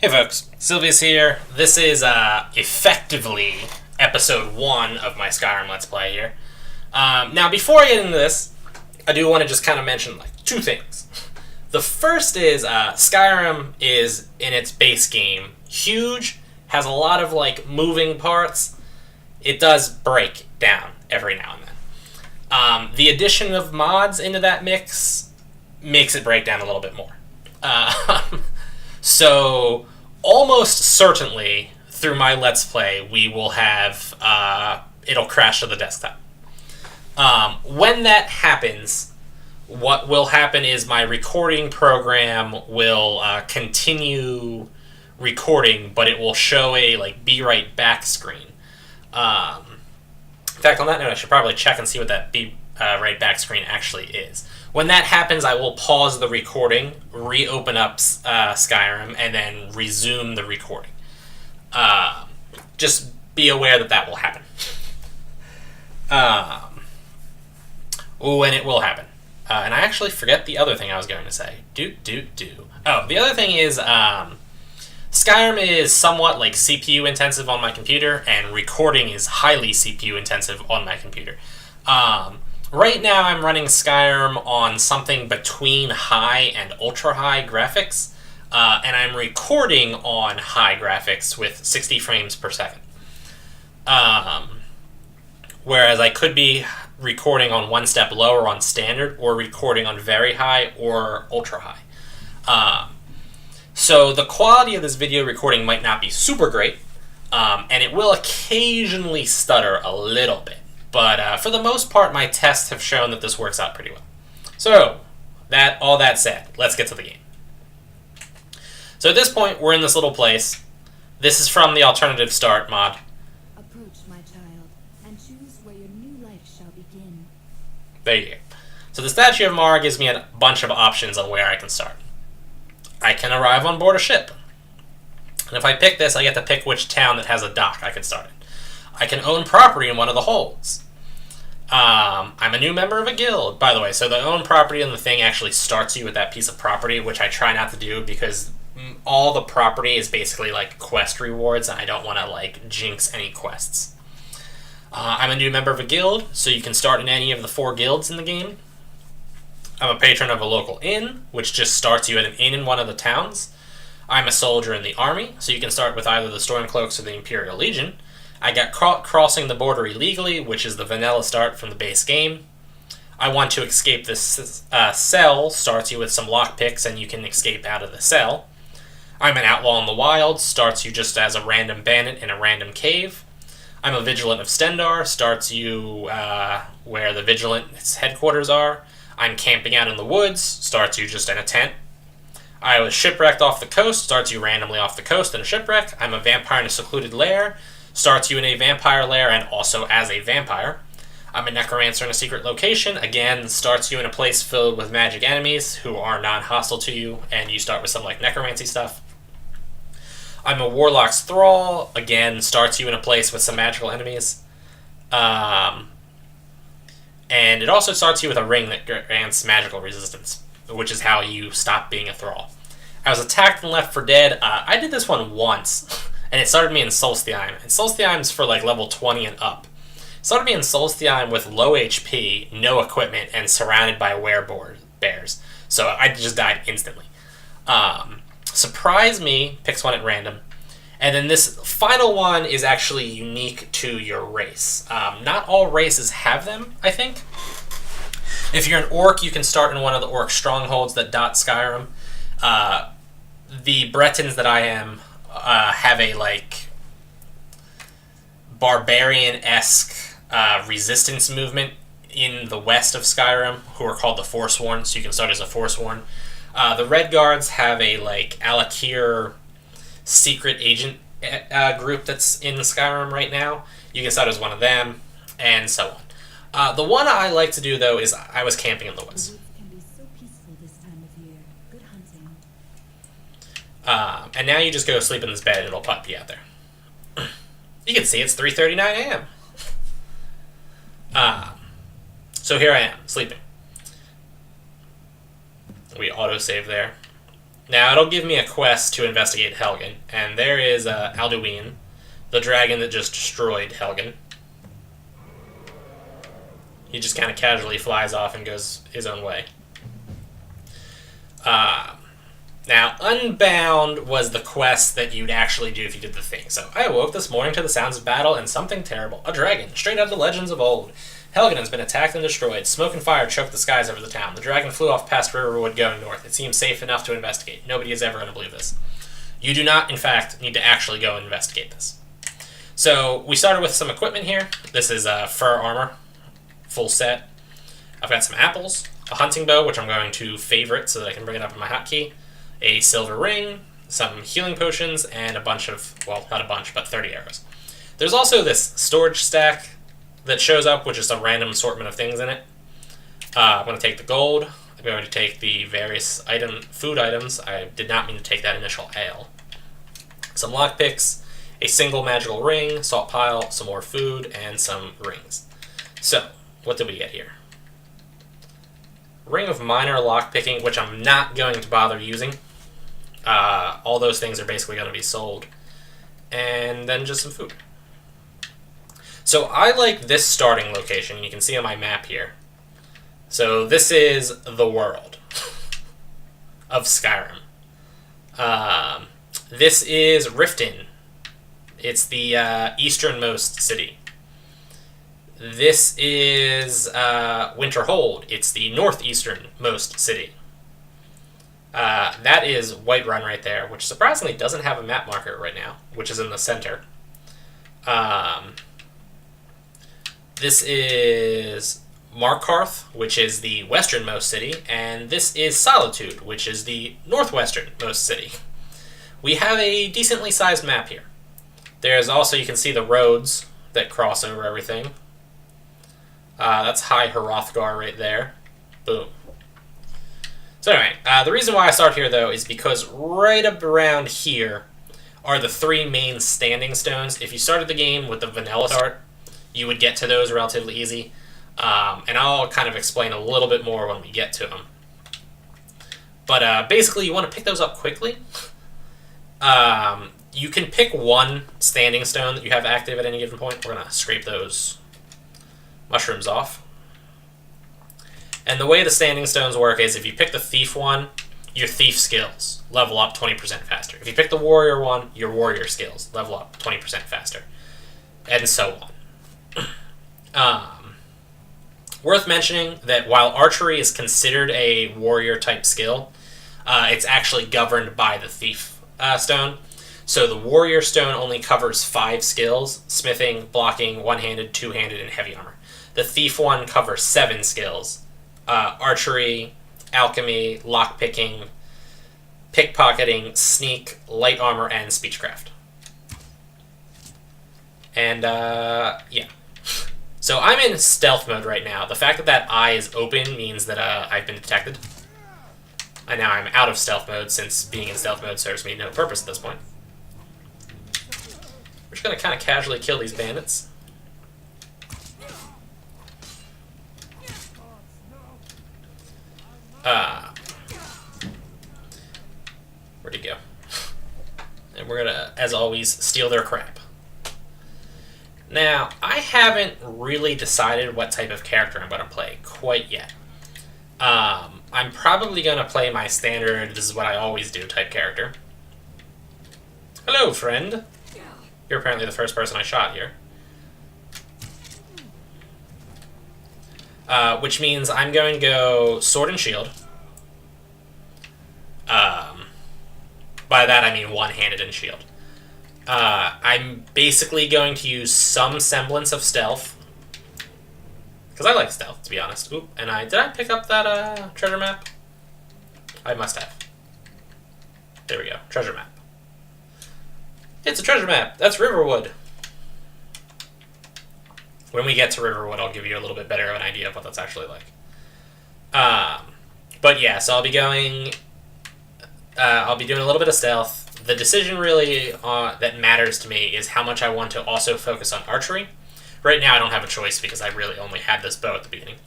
Hey folks, Sylvia's here. This is effectively episode 1 of my Skyrim Let's Play here. Now, before I get into this, I do want to just kind of mention two things. The first is Skyrim is, in its base game, huge, has a lot of moving parts. It does break down every now and then. The addition of mods into that mix makes it break down a little bit more. So, almost certainly, through my Let's Play, we will have, it'll crash to the desktop. When that happens, what will happen is my recording program will continue recording, but it will show a, be right back screen. In fact, on that note, I should probably check and see what that be right back screen actually is. When that happens, I will pause the recording, reopen up Skyrim, and then resume the recording. Just be aware that that will happen. And it will happen. And I actually forget the other thing I was going to say. Oh, the other thing is, Skyrim is somewhat CPU intensive on my computer, and recording is highly CPU intensive on my computer. Right now I'm running Skyrim on something between high and ultra-high graphics, and I'm recording on high graphics with 60 frames per second. Whereas I could be recording on one step lower on standard, or recording on very high or ultra-high. So the quality of this video recording might not be super great, and it will occasionally stutter a little bit. But for the most part, my tests have shown that this works out pretty well. So, all that said, let's get to the game. So at this point, we're in this little place. This is from the Alternative Start mod. Approach, my child, and choose where your new life shall begin. There you go. So the Statue of Mara gives me a bunch of options on where I can start. I can arrive on board a ship. And if I pick this, I get to pick which town that has a dock I can start in. I can own property in one of the holds. I'm a new member of a guild, by the way, so the own property in the thing actually starts you with that piece of property, which I try not to do because all the property is basically quest rewards, and I don't want to jinx any quests. I'm a new member of a guild, so you can start in any of the 4 guilds in the game. I'm a patron of a local inn, which just starts you at an inn in one of the towns. I'm a soldier in the army, so you can start with either the Stormcloaks or the Imperial Legion. I got caught crossing the border illegally, which is the vanilla start from the base game. I want to escape this cell, starts you with some lockpicks, and you can escape out of the cell. I'm an outlaw in the wild, starts you just as a random bandit in a random cave. I'm a vigilant of Stendar, starts you where the vigilant's headquarters are. I'm camping out in the woods, starts you just in a tent. I was shipwrecked off the coast, starts you randomly off the coast in a shipwreck. I'm a vampire in a secluded lair, starts you in a vampire lair and also as a vampire. I'm a necromancer in a secret location, again, starts you in a place filled with magic enemies who are non-hostile to you, and you start with some necromancy stuff. I'm a warlock's thrall, again, starts you in a place with some magical enemies. And it also starts you with a ring that grants magical resistance, which is how you stop being a thrall. I was attacked and left for dead. I did this one once. And it started me in Solstheim. And Solstheim's for level 20 and up. It started me in Solstheim with low HP, no equipment, and surrounded by bears. So I just died instantly. Surprise Me picks one at random. And then this final one is actually unique to your race. Not all races have them, I think. If you're an orc, you can start in one of the orc strongholds that dot Skyrim. The Bretons that I am have a barbarian-esque resistance movement in the west of Skyrim, who are called the Forsworn, so you can start as a Forsworn. The Red Guards have a Alakir secret agent group that's in Skyrim right now. You can start as one of them, and so on. The one I like to do, though, is I was camping in the woods. And now you just go sleep in this bed and it'll pop you out there. You can see it's 3:39 a.m. So here I am, sleeping. We autosave there. Now, it'll give me a quest to investigate Helgen, and there is Alduin, the dragon that just destroyed Helgen. He just kind of casually flies off and goes his own way. Now, Unbound was the quest that you'd actually do if you did the thing. So, I awoke this morning to the sounds of battle and something terrible. A dragon, straight out of the legends of old. Helgen has been attacked and destroyed. Smoke and fire choked the skies over the town. The dragon flew off past Riverwood going north. It seems safe enough to investigate. Nobody is ever going to believe this. You do not, in fact, need to actually go and investigate this. So, we started with some equipment here. This is fur armor, full set. I've got some apples, a hunting bow, which I'm going to favorite so that I can bring it up in my hotkey, a silver ring, some healing potions, and a bunch of, well, not a bunch, but 30 arrows. There's also this storage stack that shows up with just a random assortment of things in it. I'm going to take the gold. I'm going to take the various food items. I did not mean to take that initial ale. Some lockpicks, a single magical ring, salt pile, some more food, and some rings. So, what did we get here? Ring of minor lockpicking, which I'm not going to bother using. All those things are basically going to be sold. And then just some food. So I like this starting location. You can see on my map here. So this is the world of Skyrim. This is Riften. It's the easternmost city. This is Winterhold. It's the northeasternmost city. That is Whiterun right there, which surprisingly doesn't have a map marker right now, which is in the center. This is Markarth, which is the westernmost city, and this is Solitude, which is the northwesternmost city. We have a decently sized map here. There's also, you can see the roads that cross over everything. That's High Hrothgar right there. Boom. So anyway, the reason why I start here, though, is because right up around here are the three main standing stones. If you started the game with the vanilla start, you would get to those relatively easy. And I'll kind of explain a little bit more when we get to them. But basically, you want to pick those up quickly. You can pick one standing stone that you have active at any given point. We're going to scrape those mushrooms off. And the way the standing stones work is if you pick the thief one, your thief skills level up 20% faster. If you pick the warrior one, your warrior skills level up 20% faster. And so on. Worth mentioning that while archery is considered a warrior-type skill, it's actually governed by the thief stone. So the warrior stone only covers 5 skills: smithing, blocking, one-handed, two-handed, and heavy armor. The thief one covers 7 skills: archery, alchemy, lockpicking, pickpocketing, sneak, light armor, and speechcraft. And, yeah. So I'm in stealth mode right now. The fact that that eye is open means that I've been detected. And now I'm out of stealth mode, since being in stealth mode serves me no purpose at this point. We're just going to kind of casually kill these bandits. Where'd he go? And we're going to, as always, steal their crap. Now, I haven't really decided what type of character I'm going to play quite yet. I'm probably going to play my standard, this is what I always do type character. Hello, friend. You're apparently the first person I shot here. Which means I'm going to go sword and shield. By that I mean one-handed and shield. I'm basically going to use some semblance of stealth. Because I like stealth, to be honest. Oop, and did I pick up that treasure map? I must have. There we go, treasure map. It's a treasure map. That's Riverwood. When we get to Riverwood, I'll give you a little bit better of an idea of what that's actually like. But yeah, so I'll be doing a little bit of stealth. The decision really that matters to me is how much I want to also focus on archery. Right now I don't have a choice because I really only had this bow at the beginning.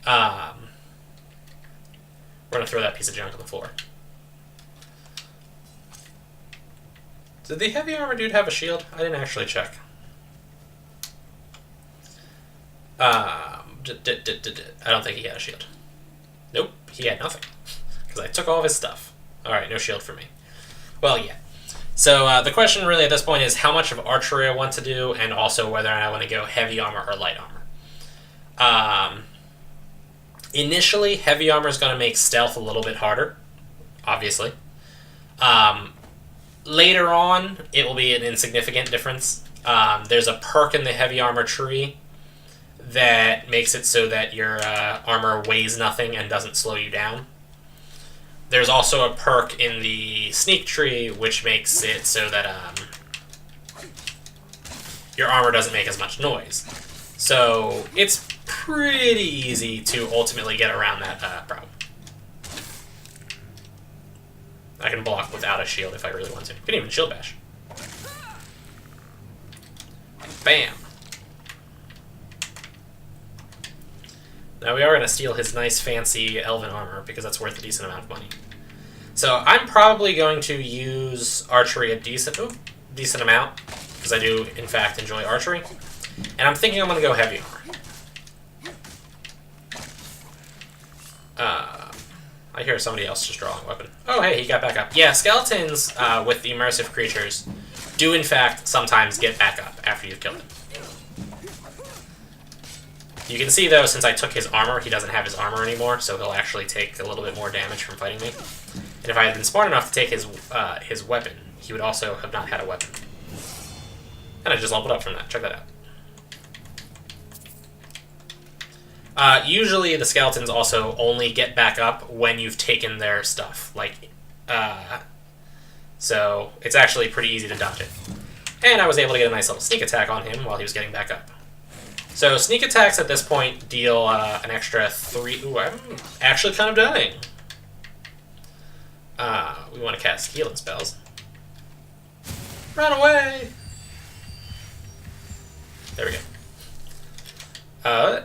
We're going to throw that piece of junk on the floor. Did the heavy armor dude have a shield? I didn't actually check. I don't think he had a shield. Nope, he had nothing. Because I took all of his stuff. Alright, no shield for me. Well, yeah. So the question really at this point is how much of archery I want to do, and also whether I want to go heavy armor or light armor. Initially, heavy armor is going to make stealth a little bit harder, obviously. Later on, it will be an insignificant difference. There's a perk in the heavy armor tree that makes it so that your armor weighs nothing and doesn't slow you down. There's also a perk in the sneak tree which makes it so that your armor doesn't make as much noise. So it's pretty easy to ultimately get around that problem. I can block without a shield if I really want to. You can even shield bash. Bam! Now we are going to steal his nice fancy elven armor because that's worth a decent amount of money. So I'm probably going to use archery a decent amount because I do in fact enjoy archery. And I'm thinking I'm going to go heavy armor. I hear somebody else just drawing a weapon. Oh hey, he got back up. Yeah, skeletons with the immersive creatures do in fact sometimes get back up after you've killed them. You can see, though, since I took his armor, he doesn't have his armor anymore, so he'll actually take a little bit more damage from fighting me. And if I had been smart enough to take his weapon, he would also have not had a weapon. And I just leveled up from that. Check that out. Usually, the skeletons also only get back up when you've taken their stuff. So it's actually pretty easy to dodge it. And I was able to get a nice little sneak attack on him while he was getting back up. So sneak attacks at this point deal an extra 3... Ooh, I'm actually kind of dying. We want to cast healing spells. Run away! There we go.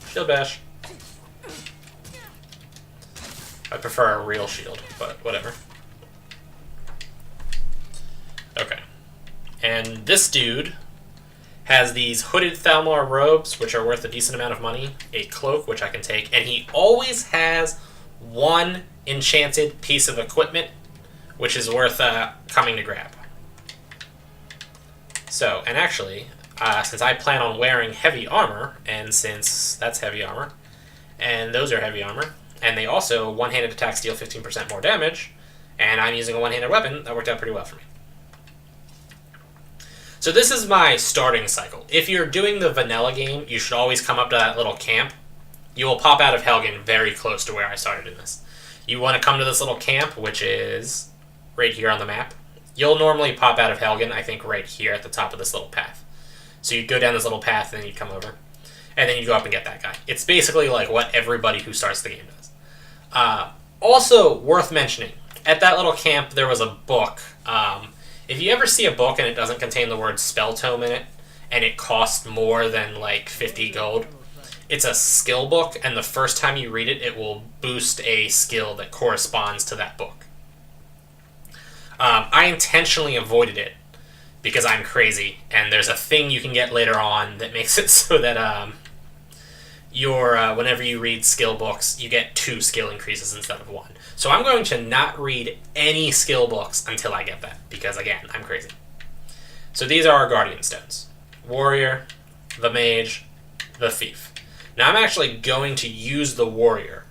Shield bash. I prefer a real shield, but whatever. Okay. And this dude has these hooded Thalmor robes, which are worth a decent amount of money, a cloak, which I can take, and he always has one enchanted piece of equipment, which is worth coming to grab. So, and actually, since I plan on wearing heavy armor, and since that's heavy armor, and those are heavy armor, and they also one-handed attacks deal 15% more damage, and I'm using a one-handed weapon, that worked out pretty well for me. So this is my starting cycle. If you're doing the vanilla game, you should always come up to that little camp. You will pop out of Helgen very close to where I started in this. You want to come to this little camp, which is right here on the map. You'll normally pop out of Helgen, I think, right here at the top of this little path. So you'd go down this little path, and then you'd come over. And then you'd go up and get that guy. It's basically like what everybody who starts the game does. Also, worth mentioning, at that little camp, there was a book. If you ever see a book and it doesn't contain the word spell tome in it, and it costs more than like 50 gold, it's a skill book, and the first time you read it, it will boost a skill that corresponds to that book. I intentionally avoided it because I'm crazy, and there's a thing you can get later on that makes it so that whenever you read skill books, you get 2 skill increases instead of 1. So I'm going to not read any skill books until I get that, because again, I'm crazy. So these are our Guardian Stones. Warrior, the Mage, the Thief. Now I'm actually going to use the Warrior.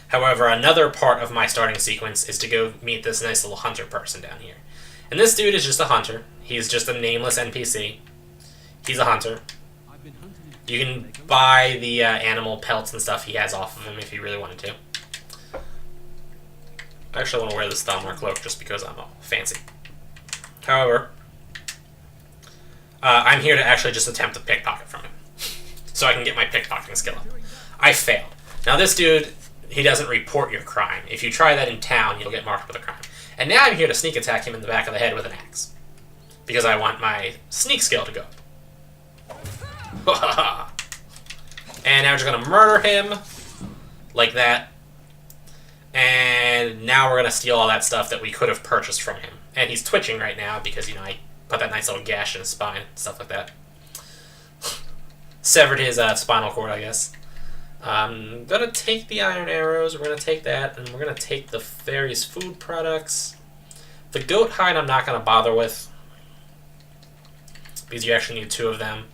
However, another part of my starting sequence is to go meet this nice little hunter person down here. And this dude is just a hunter. He's just a nameless NPC. He's a hunter. You can buy the animal pelts and stuff he has off of him if you really wanted to. I actually want to wear this Thalmor cloak just because I'm all fancy. However, I'm here to actually just attempt to pickpocket from him. So I can get my pickpocketing skill up. I failed. Now this dude, he doesn't report your crime. If you try that in town, you'll get marked with a crime. And now I'm here to sneak attack him in the back of the head with an axe. Because I want my sneak skill to go up. And now we're just going to murder him. Like that. And now we're going to steal all that stuff that we could have purchased from him. And he's twitching right now because, you know, I put that nice little gash in his spine, stuff like that. Severed his spinal cord, I guess. I'm going to take the iron arrows, we're going to take that, and we're going to take the various food products. The goat hide I'm not going to bother with, because you actually need 2 of them.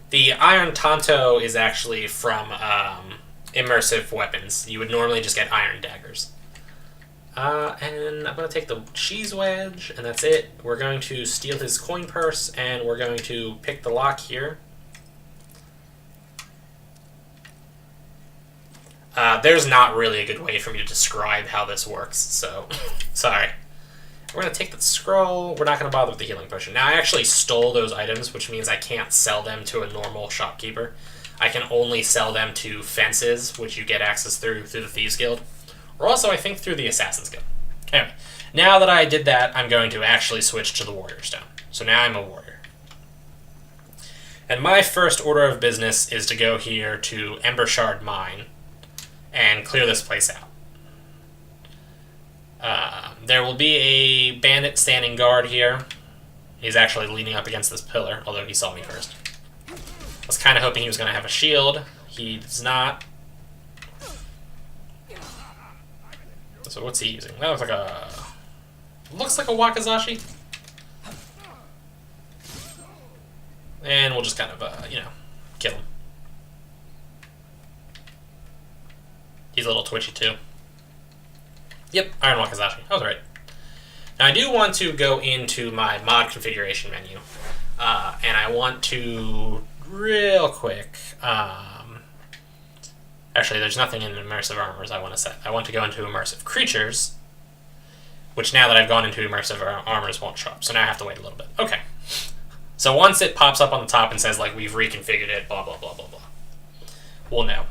The iron tanto is actually from immersive weapons. You would normally just get iron daggers. And I'm going to take the cheese wedge, and that's it. We're going to steal his coin purse, and we're going to pick the lock here. There's not really a good way for me to describe how this works, so sorry. We're going to take the scroll. We're not going to bother with the healing potion. Now, I actually stole those items, which means I can't sell them to a normal shopkeeper. I can only sell them to fences, which you get access through the Thieves Guild. Or also, I think, through the Assassin's Guild. Anyway, now that I did that, I'm going to actually switch to the Warrior Stone. So now I'm a warrior. And my first order of business is to go here to Embershard Mine and clear this place out. There will be a bandit standing guard here. He's actually leaning up against this pillar, although he saw me first. I was kind of hoping he was going to have a shield. He does not. So what's he using? That looks like a... looks like a wakizashi. And we'll just kind of, you know, kill him. He's a little twitchy too. Yep, Iron Wakizashi. I was right. Now I do want to go into my mod configuration menu. And I want to, real quick, actually there's nothing in Immersive Armors I want to set. I want to go into Immersive Creatures, which now that I've gone into Immersive Armors won't show up. So now I have to wait a little bit. Okay. So once it pops up on the top and says, like, we've reconfigured it, blah, blah, blah, blah, blah, we'll know.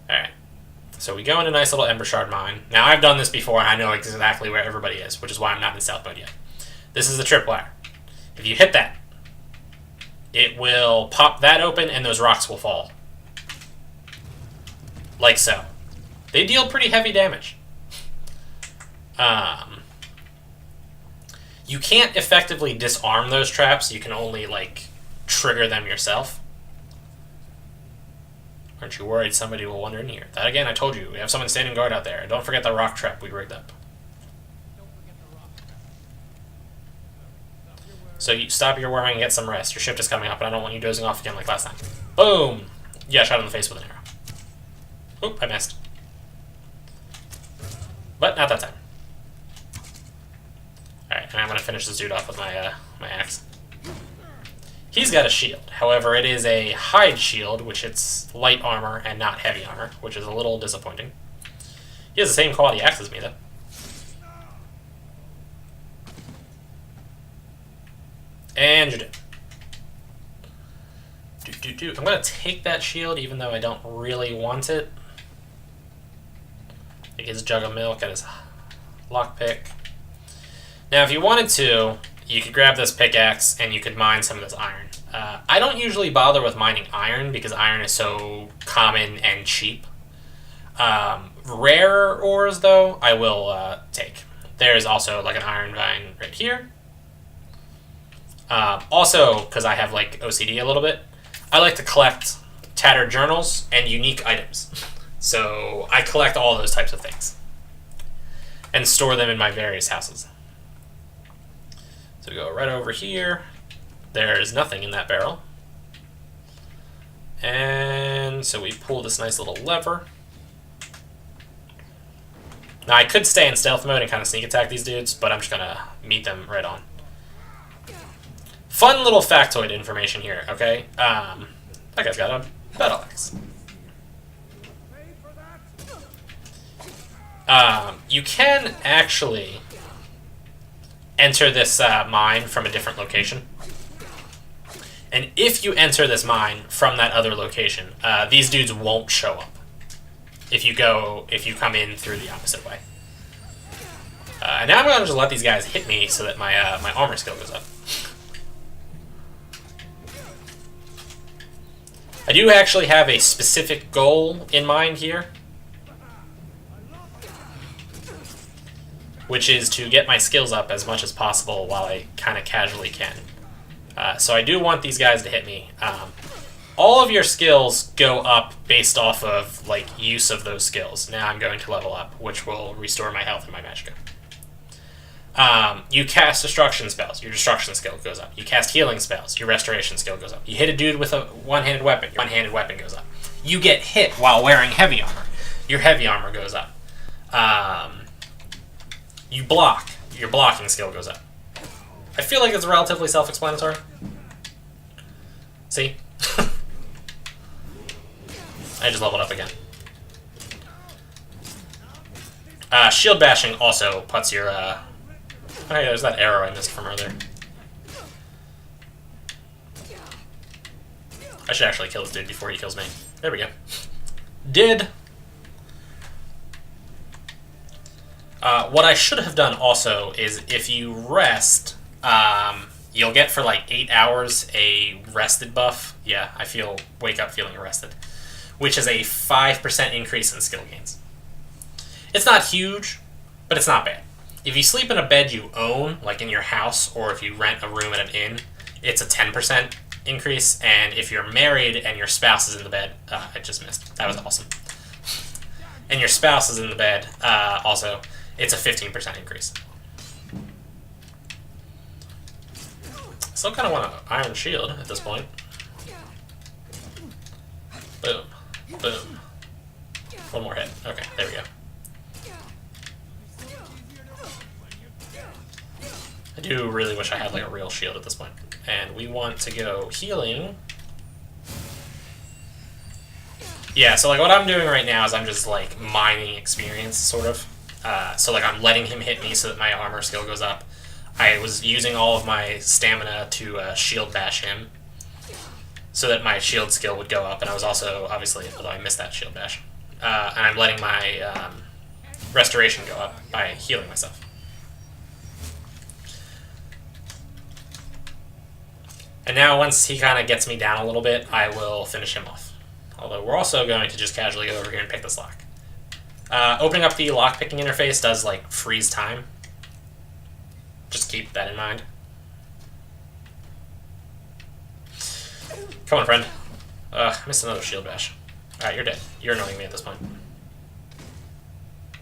Alright. So we go into a nice little Embershard mine. Now, I've done this before, and I know exactly where everybody is, which is why I'm not in stealth mode yet. This is the tripwire. If you hit that, it will pop that open, and those rocks will fall. Like so. They deal pretty heavy damage. You can't effectively disarm those traps. You can only, like, trigger them yourself. Aren't you worried somebody will wander in here? That again, I told you. We have someone standing guard out there. Don't forget the rock trap we rigged up. So you stop your worming and get some rest. Your shift is coming up, and I don't want you dozing off again like last time. Boom! Yeah, shot in the face with an arrow. Oop, I missed. But not that time. Alright, and I'm going to finish this dude off with my, my axe. He's got a shield. However, it is a hide shield, which it's light armor and not heavy armor, which is a little disappointing. He has the same quality axe as me, though. And you're dead. I'm going to take that shield, even though I don't really want it. Take his jug of milk and his lockpick. Now, if you wanted to, you could grab this pickaxe and you could mine some of this iron. I don't usually bother with mining iron because iron is so common and cheap. Rarer ores, though, I will take. There's also like an iron vein right here. Also, because I have like OCD a little bit, I like to collect tattered journals and unique items. So I collect all those types of things and store them in my various houses. So we go right over here. There's nothing in that barrel. And so we pull this nice little lever. Now I could stay in stealth mode and kind of sneak attack these dudes, but I'm just going to meet them right on. Fun little factoid information here, okay? That guy's got a battle axe. You can actually enter this mine from a different location. And if you enter this mine from that other location, these dudes won't show up if you come in through the opposite way. And now I'm going to just let these guys hit me so that my my armor skill goes up. I do actually have a specific goal in mind here. which is to get my skills up as much as possible while I kind of casually can. So I do want these guys to hit me. All of your skills go up based off of like use of those skills. Now I'm going to level up, which will restore my health and my magicka. You cast destruction spells, your destruction skill goes up. You cast healing spells, your restoration skill goes up. You hit a dude with a one-handed weapon, your one-handed weapon goes up. You get hit while wearing heavy armor, your heavy armor goes up. You block, your blocking skill goes up. I feel like it's relatively self-explanatory. See? I just leveled up again. Shield bashing also puts your... Oh yeah, there's that arrow I missed from earlier. I should actually kill this dude before he kills me. There we go. Did. What I should have done also is if you rest, you'll get for like 8 hours a rested buff. Yeah, wake up feeling rested. Which is a 5% increase in skill gains. It's not huge, but it's not bad. If you sleep in a bed you own, like in your house, or if you rent a room at an inn, it's a 10% increase, and if you're married and your spouse is in the bed, I just missed. That was awesome. And your spouse is in the bed, also, it's a 15% increase. Still kind of want an iron shield at this point. Boom. Boom. One more hit. Okay, there we go. I do really wish I had like a real shield at this point. And we want to go healing. Yeah, so like what I'm doing right now is I'm just like mining experience, sort of. So like I'm letting him hit me so that my armor skill goes up. I was using all of my stamina to shield bash him, so that my shield skill would go up, and I was also, obviously, although I missed that shield bash, and I'm letting my restoration go up by healing myself. And now once he kind of gets me down a little bit, I will finish him off. Although we're also going to just casually go over here and pick this lock. Opening up the lockpicking interface does, like, freeze time. Just keep that in mind. Come on, friend. I missed another shield bash. Alright, you're dead. You're annoying me at this point.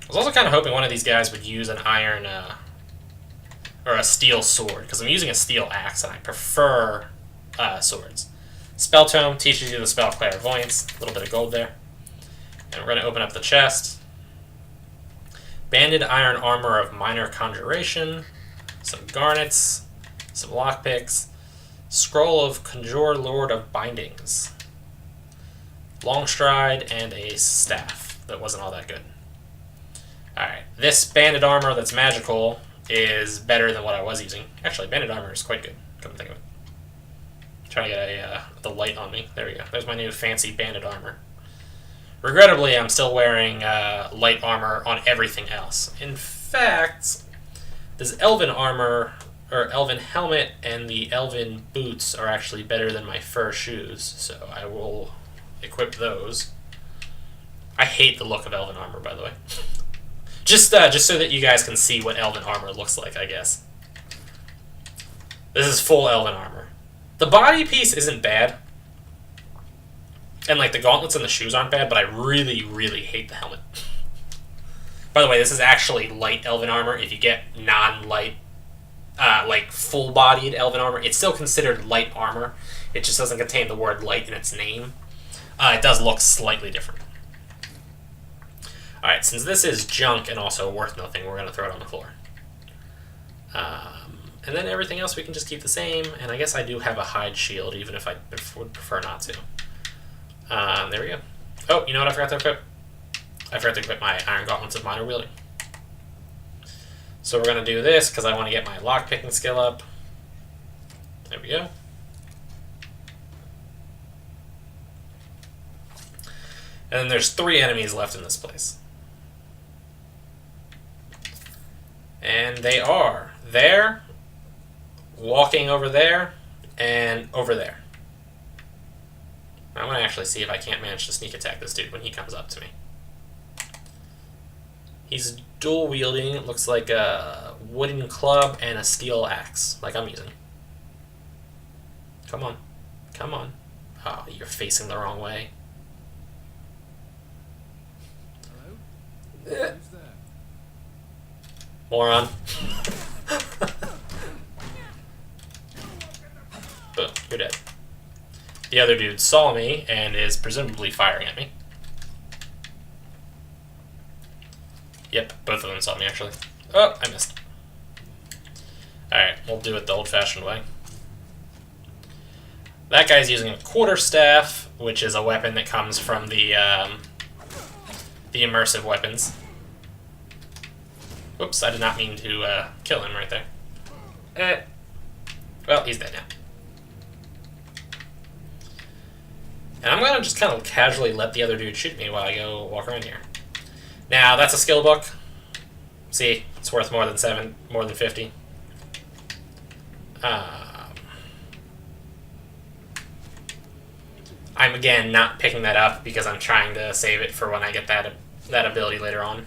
I was also kind of hoping one of these guys would use an iron, or a steel sword, because I'm using a steel axe, and I prefer swords. Spell Tome teaches you the spell Clairvoyance. A little bit of gold there. And we're going to open up the chest. Banded iron armor of minor conjuration. Some garnets. Some lockpicks. Scroll of Conjure Lord of Bindings. Long stride, and a staff that wasn't all that good. Alright, this banded armor that's magical is better than what I was using. Actually, banded armor is quite good, come to think of it. Trying to get the light on me. There we go. There's my new fancy banded armor. Regrettably, I'm still wearing light armor on everything else. In fact, this elven armor, or elven helmet, and the elven boots are actually better than my fur shoes, so I will equip those. I hate the look of elven armor, by the way. Just so that you guys can see what elven armor looks like, I guess. This is full elven armor. The body piece isn't bad. And like the gauntlets and the shoes aren't bad, but I really, really hate the helmet. By the way, this is actually light elven armor. If you get non-light, like full-bodied elven armor, it's still considered light armor. It just doesn't contain the word light in its name. It does look slightly different. Alright, since this is junk and also worth nothing, we're going to throw it on the floor. And then everything else we can just keep the same, and I guess I do have a hide shield, even if I would prefer not to. There we go. Oh, you know what I forgot to equip? I forgot to equip my Iron Gauntlets of Minor Wielding. So we're going to do this, because I want to get my lockpicking skill up. There we go. And then there's 3 enemies left in this place. And they are there, walking over there, and over there. I'm going to actually see if I can't manage to sneak attack this dude when he comes up to me. He's dual wielding. It looks like a wooden club and a steel axe, like I'm using. Come on. Come on. Oh, you're facing the wrong way. Hello? Who's there? Moron. Boom, you're dead. The other dude saw me and is presumably firing at me. Yep, both of them saw me actually. Oh, I missed. Alright, we'll do it the old-fashioned way. That guy's using a quarterstaff, which is a weapon that comes from the immersive weapons. Oops, I did not mean to kill him right there. Well, he's dead now. And I'm gonna just kind of casually let the other dude shoot me while I go walk around here. Now, that's a skill book. See, it's worth more than 50. I'm again not picking that up because I'm trying to save it for when I get that ability later on.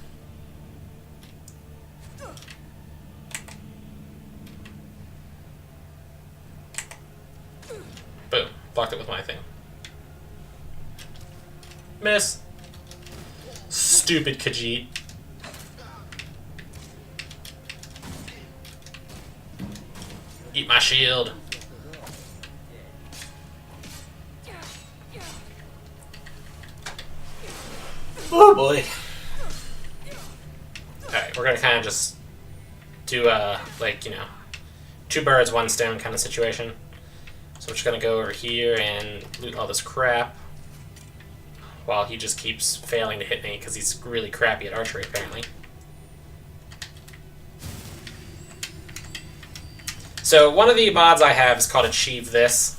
Boom. Blocked it with my thing. Miss. Stupid Khajiit. Eat my shield. Oh boy. Alright, we're gonna kind of just do like, you know, two birds, one stone kind of situation. So I'm just gonna go over here and loot all this crap while he just keeps failing to hit me because he's really crappy at archery apparently. So one of the mods I have is called Achieve This.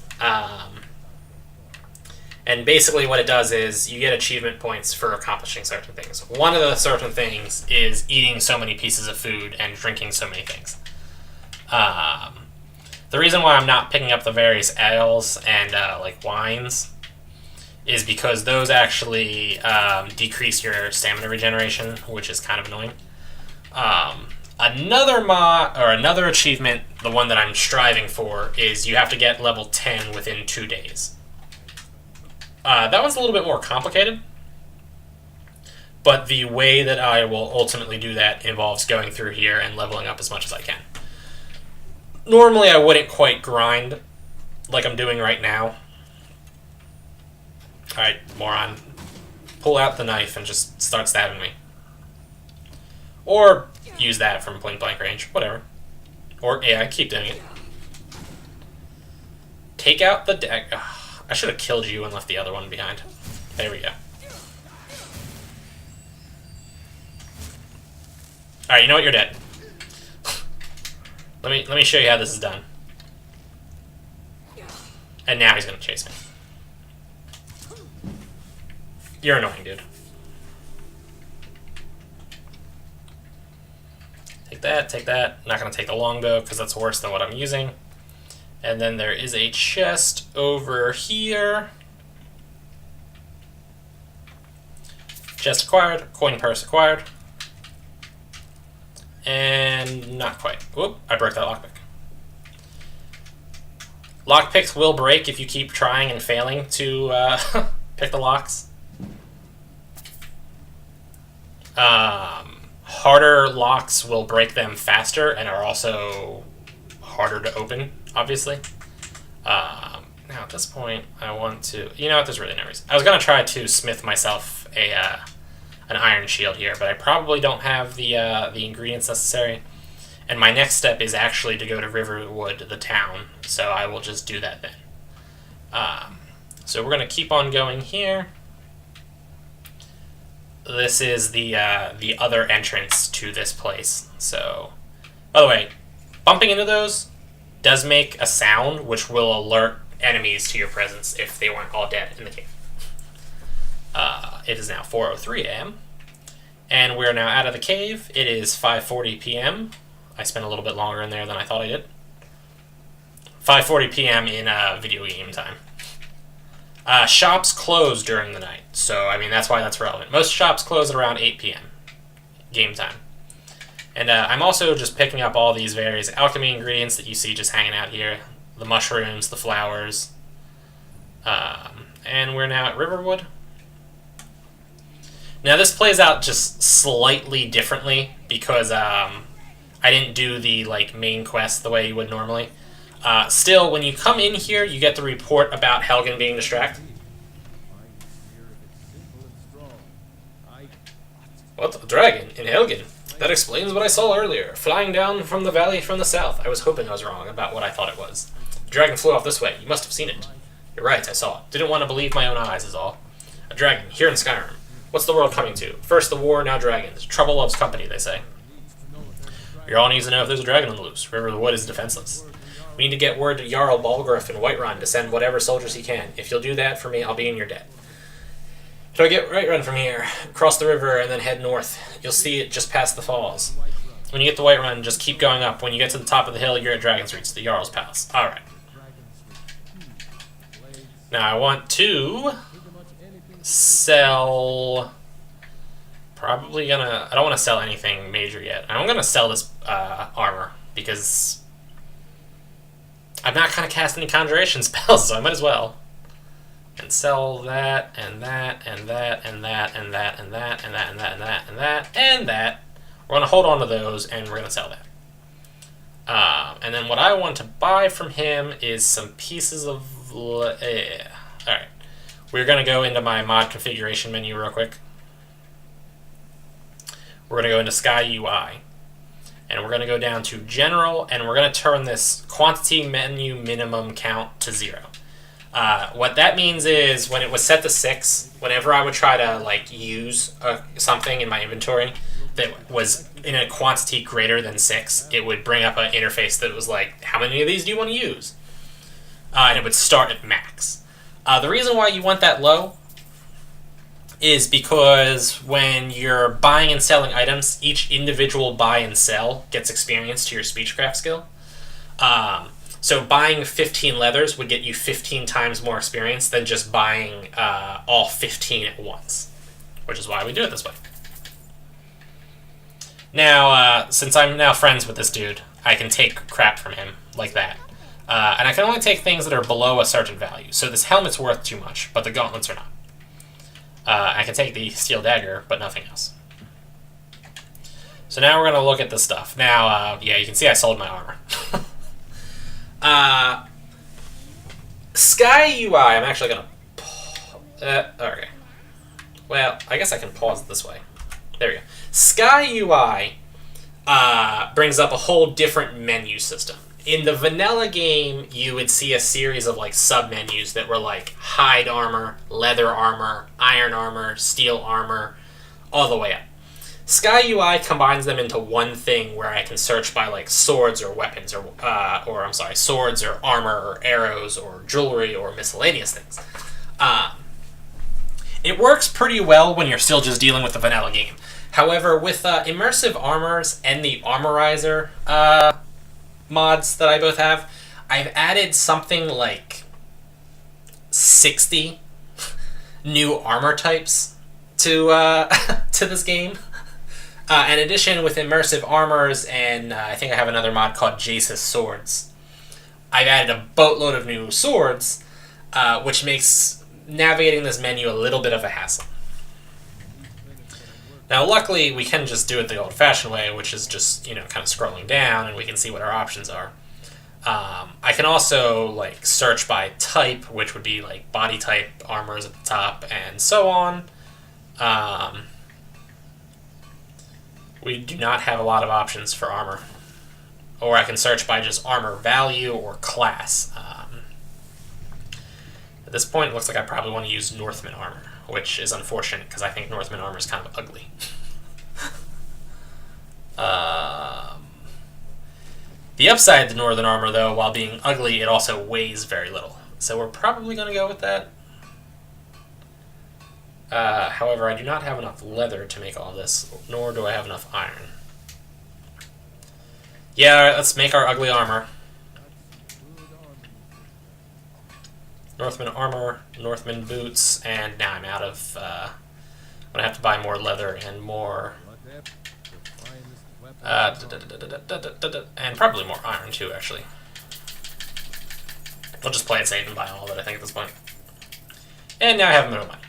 And basically what it does is you get achievement points for accomplishing certain things. One of the certain things is eating so many pieces of food and drinking so many things. The reason why I'm not picking up the various ales and like wines is because those actually decrease your stamina regeneration, which is kind of annoying. Another mod or another achievement, the one that I'm striving for, is you have to get level 10 within 2 days. That one's a little bit more complicated, but the way that I will ultimately do that involves going through here and leveling up as much as I can. Normally I wouldn't quite grind like I'm doing right now. Alright, moron. Pull out the knife and just start stabbing me. Or use that from point blank range, whatever. Or, yeah, keep doing it. Take out the deck. I should have killed you and left the other one behind. There we go. Alright, you know what? You're dead. Let me show you how this is done. And now he's gonna chase me. You're annoying, dude. Take that, take that. Not gonna take the longbow because that's worse than what I'm using. And then there is a chest over here. Chest acquired, coin purse acquired. And not quite. Whoop, I broke that lockpick. Lockpicks will break if you keep trying and failing to pick the locks. Harder locks will break them faster and are also harder to open, obviously. Now at this point, I want to... You know what? There's really no reason. I was going to try to smith myself an iron shield here, but I probably don't have the ingredients necessary. And my next step is actually to go to Riverwood, the town, so I will just do that then. So we're going to keep on going here. This is the other entrance to this place. So, by the way, bumping into those does make a sound which will alert enemies to your presence if they weren't all dead in the cave. It is now 4:03 a.m. and we're now out of the cave. It is 5:40 p.m. I spent a little bit longer in there than I thought I did. 5:40 p.m. in video game time. Shops close during the night, so I mean that's why that's relevant. Most shops close at around 8 p.m. game time. And I'm also just picking up all these various alchemy ingredients that you see just hanging out here. The mushrooms, the flowers. And we're now at Riverwood. Now this plays out just slightly differently because I didn't do the main quest the way you would normally. Still, when you come in here, you get the report about Helgen being distracted. What? A dragon? In Helgen? That explains what I saw earlier, flying down from the valley from the south. I was hoping I was wrong about what I thought it was. The dragon flew off this way. You must have seen it. You're right, I saw it. Didn't want to believe my own eyes is all. A dragon, here in Skyrim. What's the world coming to? First the war, now dragons. Trouble loves company, they say. We all need to know if there's a dragon on the loose. Riverwood is defenseless. We need to get word to Jarl Balgruuf in Whiterun to send whatever soldiers he can. If you'll do that for me, I'll be in your debt. So I get Whiterun from here, cross the river, and then head north. You'll see it just past the falls. When you get to Whiterun, just keep going up. When you get to the top of the hill, you're at Dragon's Reach, the Jarl's Palace. Alright. Now I want to sell... Probably gonna... I don't want to sell anything major yet. I'm gonna sell this armor, because I'm not gonna cast any conjuration spells, so I might as well. And sell that, and that, and that, and that, and that, and that, and that, and that, and that, and that, and that. We're going to hold on to those, and we're going to sell that. And then what I want to buy from him is some pieces of... Alright. We're going to go into my mod configuration menu real quick. We're going to go into Sky UI. And we're going to go down to General, and we're going to turn this quantity menu minimum count to 0. What that means is when it was set to 6, whenever I would try to use something in my inventory that was in a quantity greater than 6, it would bring up an interface that was like, how many of these do you want to use? And it would start at max. The reason why you want that low is because when you're buying and selling items, each individual buy and sell gets experience to your speechcraft skill. So buying 15 leathers would get you 15 times more experience than just buying all 15 at once, which is why we do it this way. Now, since I'm now friends with this dude, I can take crap from him like that. And I can only take things that are below a certain value. So this helmet's worth too much, but the gauntlets are not. I can take the steel dagger, but nothing else. So now we're going to look at this stuff. Now, yeah, you can see I sold my armor. Sky UI, I'm actually going to... okay. Well, I guess I can pause it this way. There we go. Sky UI brings up a whole different menu system. In the vanilla game, you would see a series of sub-menus that were hide armor, leather armor, iron armor, steel armor, all the way up. Sky UI combines them into one thing where I can search by swords or weapons or I'm sorry, swords or armor or arrows or jewelry or miscellaneous things. It works pretty well when you're still just dealing with the vanilla game. However, with immersive armors and the armorizer mods that I both have, I've added something like 60 new armor types to to this game. In addition, with immersive armors, and I think I have another mod called Jace's Swords, I've added a boatload of new swords, which makes navigating this menu a little bit of a hassle. Now, luckily, we can just do it the old-fashioned way, which is just, kind of scrolling down, and we can see what our options are. I can also, search by type, which would be, body type, armors at the top, and so on. We do not have a lot of options for armor. Or I can search by just armor value or class. At this point, it looks like I probably want to use Northman armor, which is unfortunate because I think Northman armor is kind of ugly. The upside to Northern armor, though, while being ugly, it also weighs very little. So we're probably going to go with that. However, I do not have enough leather to make all this, nor do I have enough iron. Yeah, alright, let's make our ugly armor. Northman armor, Northman boots, and now I'm out of... I'm going to have to buy more leather and more And probably more iron too, actually. We'll just play it safe and buy all of it, I think, at this point. And now I have no money.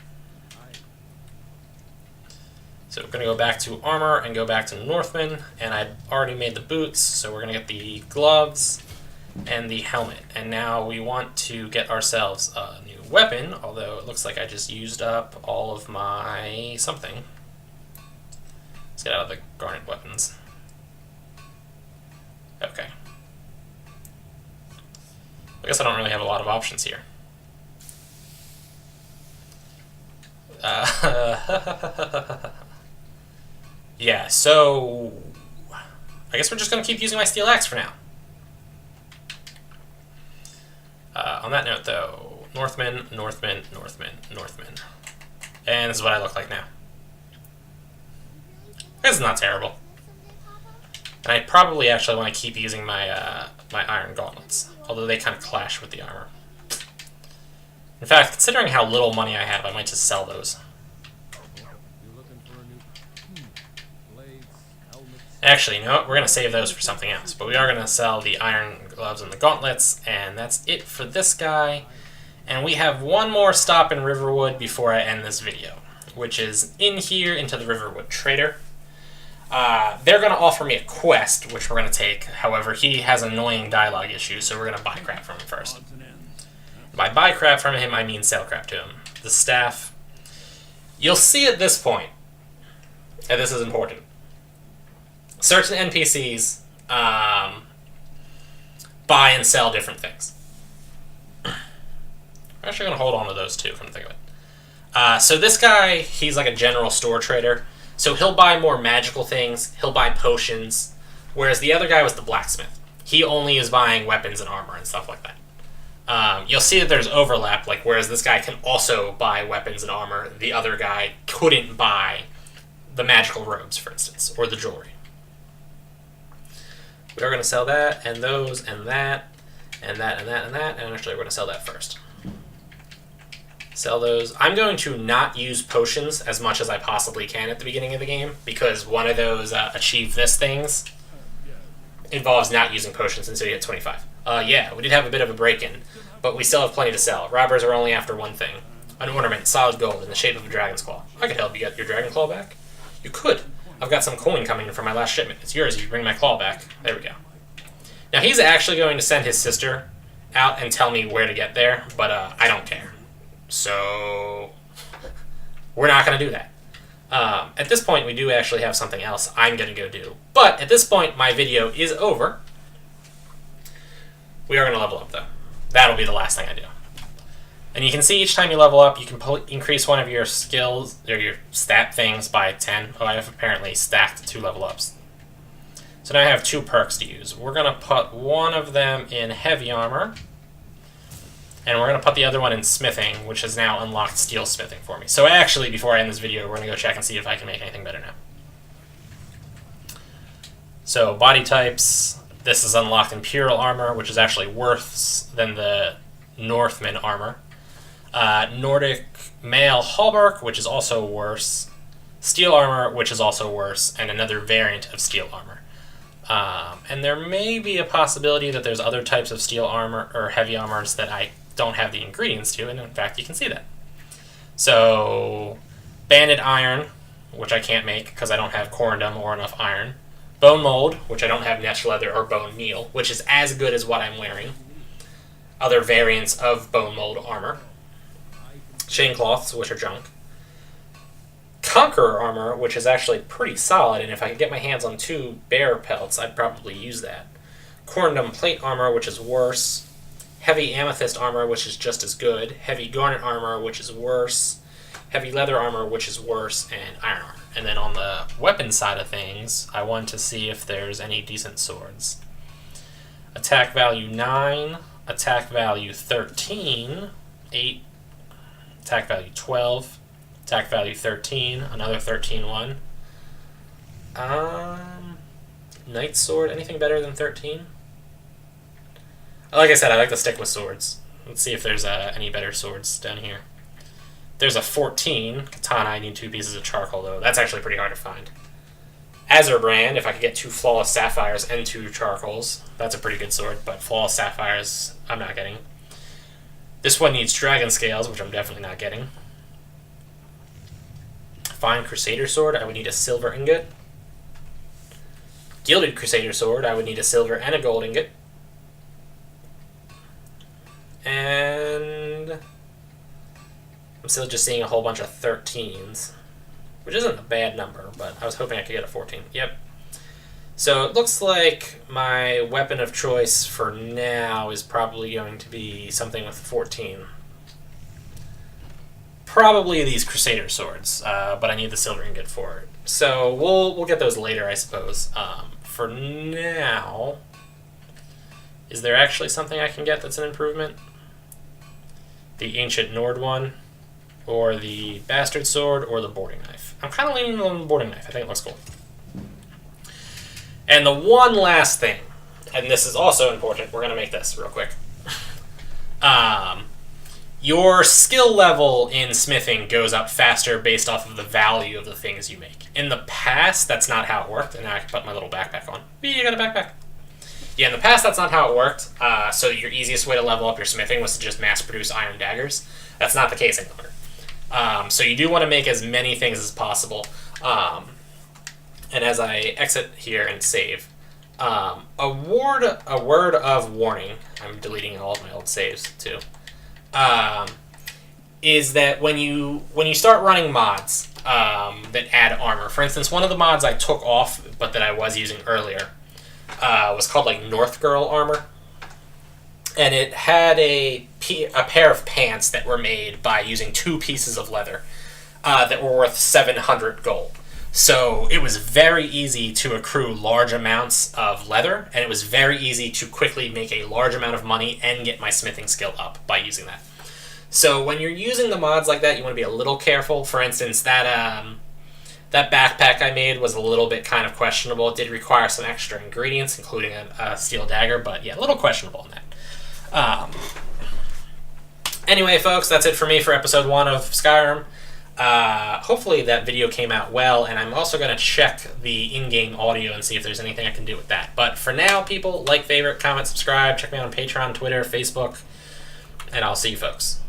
So we're going to go back to armor and go back to Northman, and I already made the boots, so we're going to get the gloves and the helmet. And now we want to get ourselves a new weapon, although it looks like I just used up all of my something. Let's get out of the garnet weapons. Okay. I guess I don't really have a lot of options here. Yeah, so I guess we're just going to keep using my steel axe for now. On that note, though, Northman. And this is what I look like now. This is not terrible. And I probably actually want to keep using my my iron gauntlets, although they kind of clash with the armor. In fact, considering how little money I have, I might just sell those. Actually, you know what? We're going to save those for something else. But we are going to sell the iron gloves and the gauntlets, and that's it for this guy. And we have one more stop in Riverwood before I end this video, which is in here into the Riverwood Trader. They're going to offer me a quest, which we're going to take. However, he has annoying dialogue issues, so we're going to buy crap from him first. By buy crap from him, I mean sell crap to him. The staff. You'll see at this point, and this is important, certain NPCs buy and sell different things. I'm actually going to hold on to those two, come to think of it. So this guy, he's like a general store trader. So he'll buy more magical things, he'll buy potions, whereas the other guy was the blacksmith. He only is buying weapons and armor and stuff like that. You'll see that there's overlap, like whereas this guy can also buy weapons and armor, the other guy couldn't buy the magical robes, for instance, or the jewelry. We are going to sell that, and those, and that, and that, and that, and that, and actually we're going to sell that first. Sell those. I'm going to not use potions as much as I possibly can at the beginning of the game, because one of those achieve this things involves not using potions until you hit 25. Yeah, we did have a bit of a break-in, but we still have plenty to sell. Robbers are only after one thing. An ornament, solid gold, in the shape of a dragon's claw. I could help you get your dragon claw back. You could. I've got some coin coming in for my last shipment. It's yours if you bring my claw back. There we go. Now, he's actually going to send his sister out and tell me where to get there, but I don't care. So, we're not going to do that. At this point, we do actually have something else I'm going to go do. But at this point, my video is over. We are going to level up, though. That'll be the last thing I do. And you can see each time you level up, you can increase one of your skills, or your stat things by 10. Oh, I have apparently stacked 2 level ups. So now I have 2 perks to use. We're going to put one of them in heavy armor. And we're going to put the other one in smithing, which has now unlocked steel smithing for me. So actually, before I end this video, we're going to go check and see if I can make anything better now. So, body types. This is unlocked Imperial armor, which is actually worse than the Northman armor. Nordic mail hauberk, which is also worse. Steel armor, which is also worse. And another variant of steel armor. And there may be a possibility that there's other types of steel armor or heavy armors that I don't have the ingredients to, and in fact you can see that. So, banded iron, which I can't make because I don't have corundum or enough iron. Bone mold, which I don't have netch leather or bone meal, which is as good as what I'm wearing. Other variants of bone mold armor. Chain cloths, which are junk. Conqueror armor, which is actually pretty solid, and if I could get my hands on 2 bear pelts, I'd probably use that. Corundum plate armor, which is worse. Heavy amethyst armor, which is just as good. Heavy garnet armor, which is worse. Heavy leather armor, which is worse. And iron armor. And then on the weapon side of things, I want to see if there's any decent swords. Attack value 9. Attack value 13. 8. Attack value 12. Attack value 13. Another 13 one. Knight sword. Anything better than 13? Like I said, I like to stick with swords. Let's see if there's any better swords down here. There's a 14 katana. I need 2 pieces of charcoal, though. That's actually pretty hard to find. Azurbrand, if I could get 2 Flawless Sapphires and 2 Charcoals. That's a pretty good sword, but Flawless Sapphires I'm not getting. This one needs Dragon Scales, which I'm definitely not getting. Fine Crusader Sword, I would need a silver ingot. Gilded Crusader Sword, I would need a silver and a gold ingot. And I'm still just seeing a whole bunch of 13s, which isn't a bad number, but I was hoping I could get a 14. Yep. So it looks like my weapon of choice for now is probably going to be something with 14. Probably these Crusader Swords, but I need the silver ingot for it. So we'll get those later, I suppose. For now, is there actually something I can get that's an improvement? The Ancient Nord one, or the Bastard Sword, or the Boarding Knife. I'm kind of leaning on the Boarding Knife. I think it looks cool. And the one last thing, and this is also important, we're going to make this real quick. Your skill level in smithing goes up faster based off of the value of the things you make. In the past, that's not how it worked, and now I can put my little backpack on. You got a backpack. Yeah, in the past, that's not how it worked. So your easiest way to level up your smithing was to just mass-produce iron daggers. That's not the case anymore. So you do want to make as many things as possible. And as I exit here and save, a word of warning. I'm deleting all of my old saves too. Is that when you start running mods that add armor. For instance, one of the mods I took off, but that I was using earlier, was called like North Girl armor, and it had a pair of pants that were made by using 2 pieces of leather that were worth 700 gold. So it was very easy to accrue large amounts of leather, and it was very easy to quickly make a large amount of money and get my smithing skill up by using that. So when you're using the mods like that, you want to be a little careful. For instance, that backpack I made was a little bit kind of questionable. It did require some extra ingredients, including a steel dagger, but yeah, a little questionable in that. Anyway, folks, that's it for me for episode 1 of Skyrim. Hopefully that video came out well, and I'm also going to check the in-game audio and see if there's anything I can do with that. But for now, people, like, favorite, comment, subscribe, check me out on Patreon, Twitter, Facebook, and I'll see you folks.